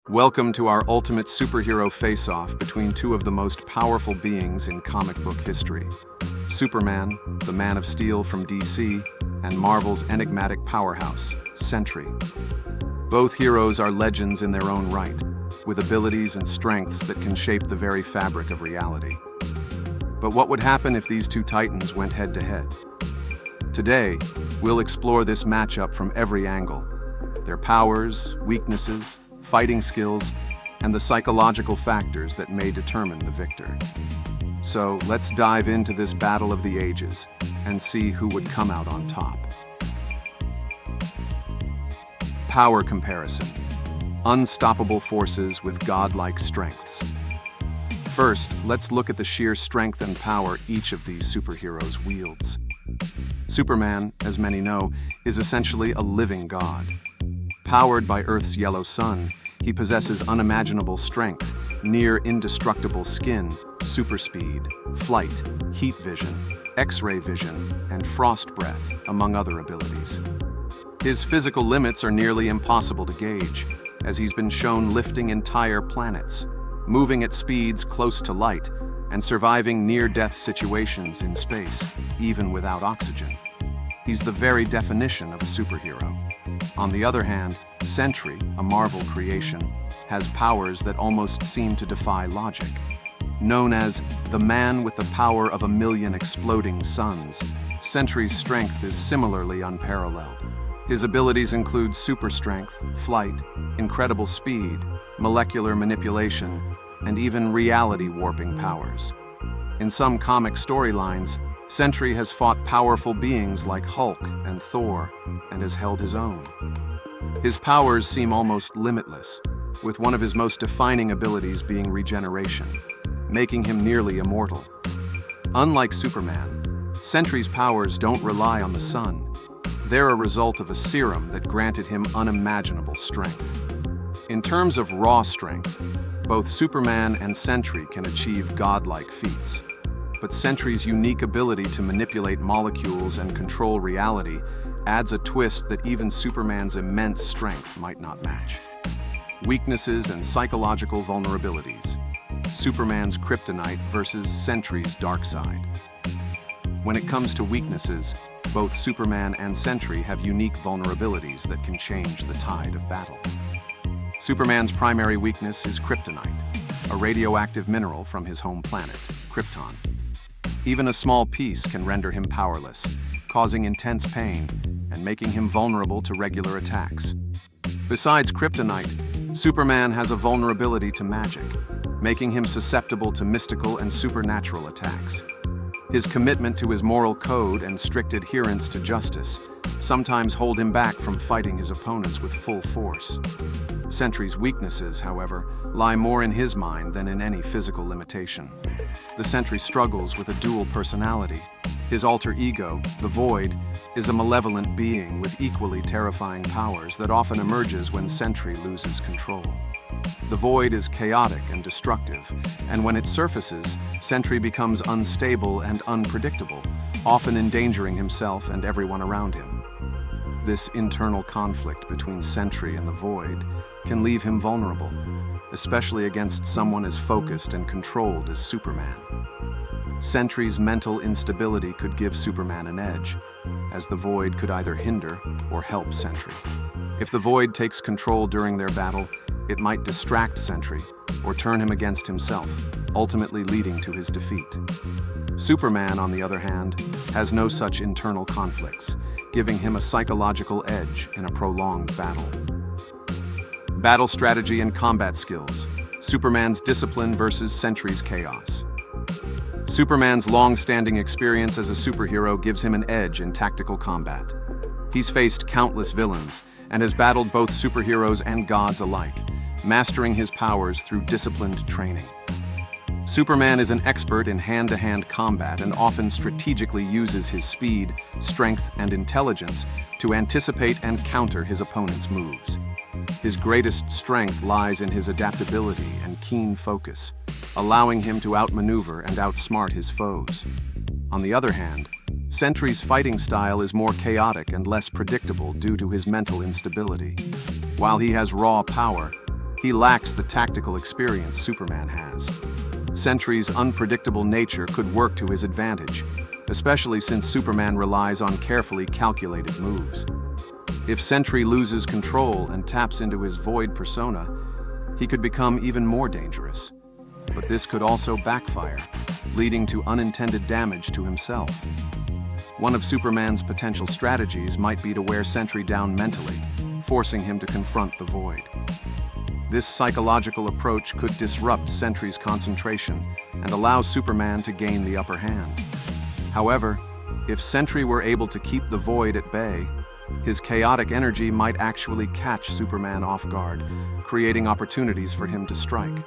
Welcome to our ultimate superhero face-off between two of the most powerful beings in comic book history. Superman, the Man of Steel from DC, and Marvel's enigmatic powerhouse, Sentry. Both heroes are legends in their own right, with abilities and strengths that can shape the very fabric of reality. But what would happen if these two titans went head-to-head? Today, we'll explore this matchup from every angle: their powers, weaknesses, fighting skills, and the psychological factors that may determine the victor. So let's dive into this battle of the ages and see who would come out on top. Power comparison. Unstoppable forces with godlike strengths. First, let's look at the sheer strength and power each of these superheroes wields. Superman, as many know, is essentially a living god. Powered by Earth's yellow sun, he possesses unimaginable strength, near indestructible skin, super speed, flight, heat vision, X-ray vision, and frost breath, among other abilities. His physical limits are nearly impossible to gauge, as he's been shown lifting entire planets, moving at speeds close to light, and surviving near-death situations in space, even without oxygen. He's the very definition of a superhero. On the other hand, Sentry, a Marvel creation, has powers that almost seem to defy logic. Known as the man with the power of 1,000,000 exploding suns, Sentry's strength is similarly unparalleled. His abilities include super strength, flight, incredible speed, molecular manipulation, and even reality-warping powers. In some comic storylines, Sentry has fought powerful beings like Hulk and Thor, and has held his own. His powers seem almost limitless, with one of his most defining abilities being regeneration, making him nearly immortal. Unlike Superman, Sentry's powers don't rely on the sun. They're a result of a serum that granted him unimaginable strength. In terms of raw strength, both Superman and Sentry can achieve godlike feats. But Sentry's unique ability to manipulate molecules and control reality adds a twist that even Superman's immense strength might not match. Weaknesses and psychological vulnerabilities. Superman's kryptonite versus Sentry's dark side. When it comes to weaknesses, both Superman and Sentry have unique vulnerabilities that can change the tide of battle. Superman's primary weakness is kryptonite, a radioactive mineral from his home planet, Krypton. Even a small piece can render him powerless, causing intense pain and making him vulnerable to regular attacks. Besides kryptonite, Superman has a vulnerability to magic, making him susceptible to mystical and supernatural attacks. His commitment to his moral code and strict adherence to justice sometimes hold him back from fighting his opponents with full force. Sentry's weaknesses, however, lie more in his mind than in any physical limitation. The Sentry struggles with a dual personality. His alter ego, the Void, is a malevolent being with equally terrifying powers that often emerges when Sentry loses control. The Void is chaotic and destructive, and when it surfaces, Sentry becomes unstable and unpredictable, often endangering himself and everyone around him. This internal conflict between Sentry and the Void can leave him vulnerable, especially against someone as focused and controlled as Superman. Sentry's mental instability could give Superman an edge, as the Void could either hinder or help Sentry. If the Void takes control during their battle, it might distract Sentry or turn him against himself, ultimately leading to his defeat. Superman, on the other hand, has no such internal conflicts, giving him a psychological edge in a prolonged battle. Battle strategy and combat skills. Superman's discipline versus Sentry's chaos. Superman's long-standing experience as a superhero gives him an edge in tactical combat. He's faced countless villains and has battled both superheroes and gods alike, mastering his powers through disciplined training. Superman is an expert in hand-to-hand combat and often strategically uses his speed, strength, and intelligence to anticipate and counter his opponent's moves. His greatest strength lies in his adaptability and keen focus, allowing him to outmaneuver and outsmart his foes. On the other hand, Sentry's fighting style is more chaotic and less predictable due to his mental instability. While he has raw power, he lacks the tactical experience Superman has. Sentry's unpredictable nature could work to his advantage, especially since Superman relies on carefully calculated moves. If Sentry loses control and taps into his void persona, he could become even more dangerous. But this could also backfire, leading to unintended damage to himself. One of Superman's potential strategies might be to wear Sentry down mentally, forcing him to confront the void. This psychological approach could disrupt Sentry's concentration and allow Superman to gain the upper hand. However, if Sentry were able to keep the void at bay, his chaotic energy might actually catch Superman off guard, creating opportunities for him to strike.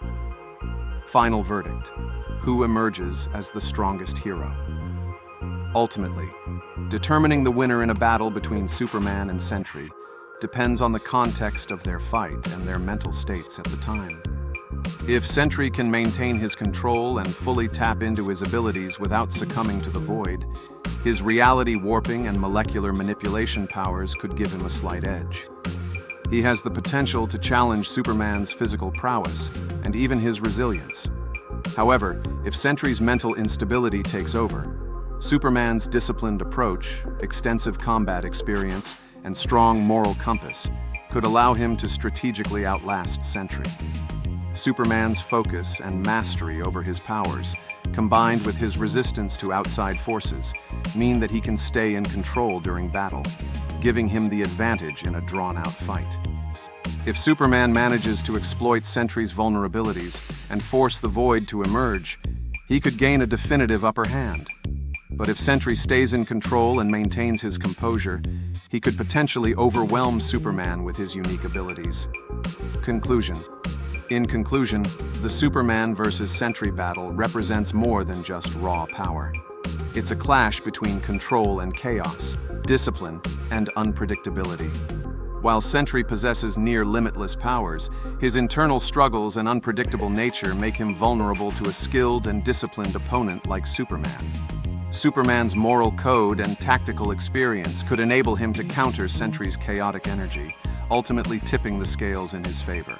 Final verdict: who emerges as the strongest hero? Ultimately, determining the winner in a battle between Superman and Sentry depends on the context of their fight and their mental states at the time. If Sentry can maintain his control and fully tap into his abilities without succumbing to the void, his reality warping and molecular manipulation powers could give him a slight edge. He has the potential to challenge Superman's physical prowess and even his resilience. However, if Sentry's mental instability takes over, Superman's disciplined approach, extensive combat experience, and strong moral compass could allow him to strategically outlast Sentry. Superman's focus and mastery over his powers, combined with his resistance to outside forces, mean that he can stay in control during battle, giving him the advantage in a drawn-out fight. If Superman manages to exploit Sentry's vulnerabilities and force the void to emerge, he could gain a definitive upper hand. But if Sentry stays in control and maintains his composure, he could potentially overwhelm Superman with his unique abilities. Conclusion. In conclusion, the Superman versus Sentry battle represents more than just raw power. It's a clash between control and chaos, discipline and unpredictability. While Sentry possesses near-limitless powers, his internal struggles and unpredictable nature make him vulnerable to a skilled and disciplined opponent like Superman. Superman's moral code and tactical experience could enable him to counter Sentry's chaotic energy, ultimately tipping the scales in his favor.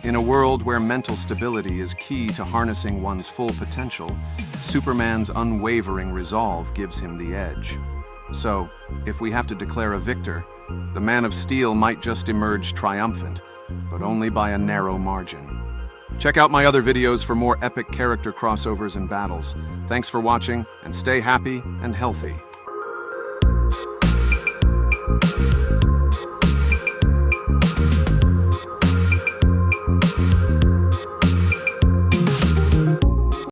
In a world where mental stability is key to harnessing one's full potential, Superman's unwavering resolve gives him the edge. So, if we have to declare a victor, the Man of Steel might just emerge triumphant, but only by a narrow margin. Check out my other videos for more epic character crossovers and battles. Thanks for watching, and stay happy and healthy.